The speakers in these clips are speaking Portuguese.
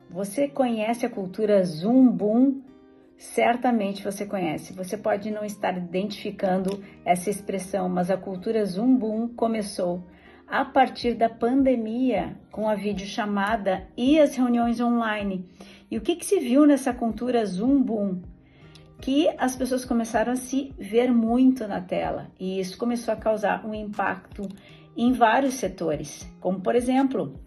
Você conhece a cultura Zumbum? Certamente você conhece. Você pode não estar identificando essa expressão, mas a cultura Zumbum começou a partir da pandemia, com a videochamada e as reuniões online. E o que se viu nessa cultura Zumbum? Que as pessoas começaram a se ver muito na tela, e isso começou a causar um impacto em vários setores, como por exemplo,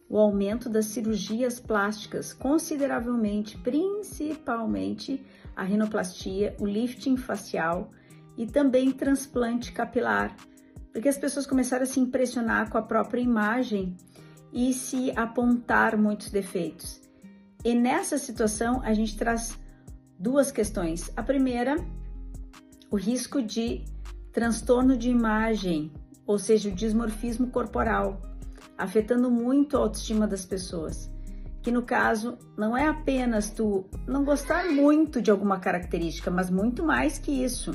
o aumento das cirurgias plásticas consideravelmente, principalmente a rinoplastia, o lifting facial e também transplante capilar, porque as pessoas começaram a se impressionar com a própria imagem e se apontar muitos defeitos. E nessa situação a gente traz duas questões. A primeira, o risco de transtorno de imagem, ou seja, o dismorfismo corporal, afetando muito a autoestima das pessoas, que no caso não é apenas tu não gostar muito de alguma característica, mas muito mais que isso.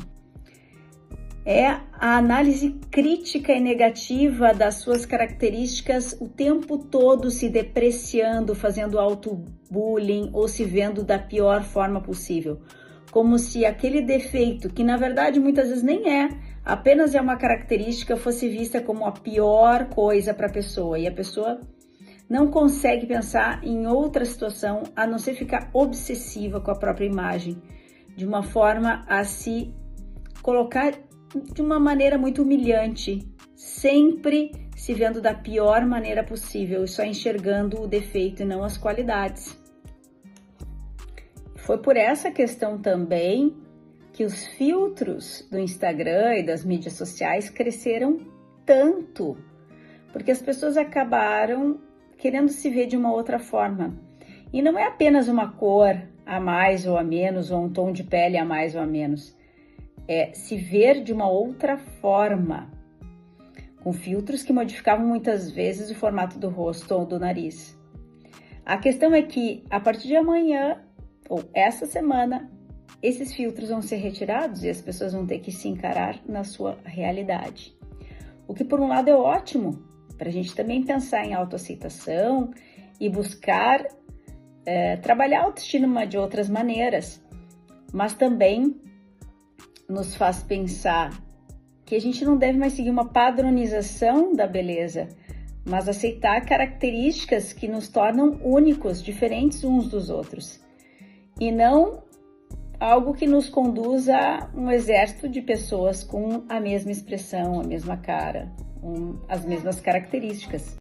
É a análise crítica e negativa das suas características o tempo todo se depreciando, fazendo auto-bullying ou se vendo da pior forma possível. Como se aquele defeito, que na verdade muitas vezes nem é, apenas é uma característica, fosse vista como a pior coisa para a pessoa. E a pessoa não consegue pensar em outra situação a não ser ficar obsessiva com a própria imagem, de uma forma a se colocar de uma maneira muito humilhante, sempre se vendo da pior maneira possível e só enxergando o defeito e não as qualidades. Foi por essa questão também que os filtros do Instagram e das mídias sociais cresceram tanto, porque as pessoas acabaram querendo se ver de uma outra forma. E não é apenas uma cor a mais ou a menos, ou um tom de pele a mais ou a menos. É se ver de uma outra forma, com filtros que modificavam muitas vezes o formato do rosto ou do nariz. A questão é que, a partir de amanhã, ou essa semana, esses filtros vão ser retirados e as pessoas vão ter que se encarar na sua realidade. O que, por um lado, é ótimo, para a gente também pensar em autoaceitação e buscar trabalhar a autoestima de outras maneiras, mas também nos faz pensar que a gente não deve mais seguir uma padronização da beleza, mas aceitar características que nos tornam únicos, diferentes uns dos outros, e não algo que nos conduz a um exército de pessoas com a mesma expressão, a mesma cara, as mesmas características.